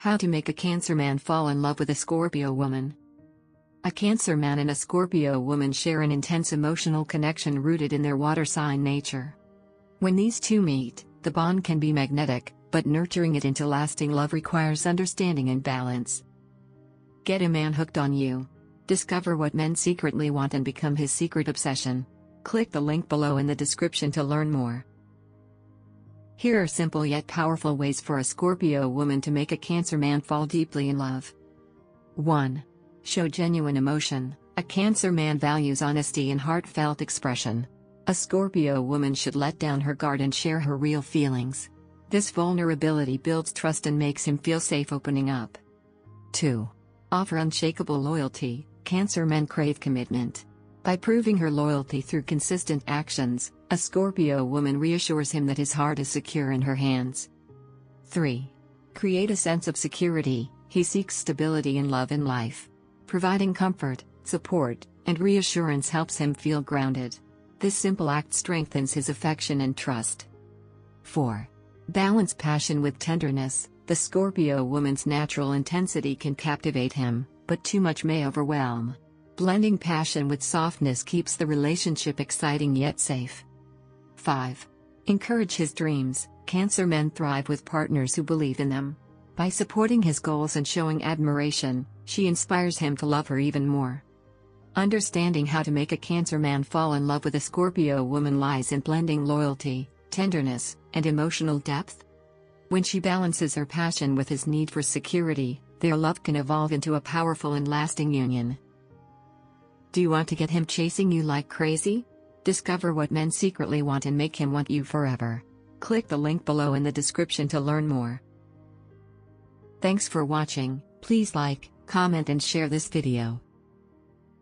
How to make a Cancer man fall in love with a Scorpio woman. A Cancer man and a Scorpio woman share an intense emotional connection rooted in their water sign nature. When these two meet, the bond can be magnetic, but nurturing it into lasting love requires understanding and balance. Get a man hooked on you. Discover what men secretly want and become his secret obsession. Click the link below in the description to learn more. Here are simple yet powerful ways for a Scorpio woman to make a Cancer man fall deeply in love. 1. Show genuine emotion. A Cancer man values honesty and heartfelt expression. A Scorpio woman should let down her guard and share her real feelings. This vulnerability builds trust and makes him feel safe opening up. 2. Offer unshakable loyalty. Cancer men crave commitment. By proving her loyalty through consistent actions, a Scorpio woman reassures him that his heart is secure in her hands. 3. Create a sense of security. He seeks stability in love and life. Providing comfort, support, and reassurance helps him feel grounded. This simple act strengthens his affection and trust. 4. Balance passion with tenderness. The Scorpio woman's natural intensity can captivate him, but too much may overwhelm. Blending passion with softness keeps the relationship exciting yet safe. 5. Encourage his dreams. Cancer men thrive with partners who believe in them. By supporting his goals and showing admiration, she inspires him to love her even more. Understanding how to make a Cancer man fall in love with a Scorpio woman lies in blending loyalty, tenderness, and emotional depth. When she balances her passion with his need for security, their love can evolve into a powerful and lasting union. Do you want to get him chasing you like crazy? Discover what men secretly want and make him want you forever. Click the link below in the description to learn more. Thanks for watching. Please like, comment and share this video.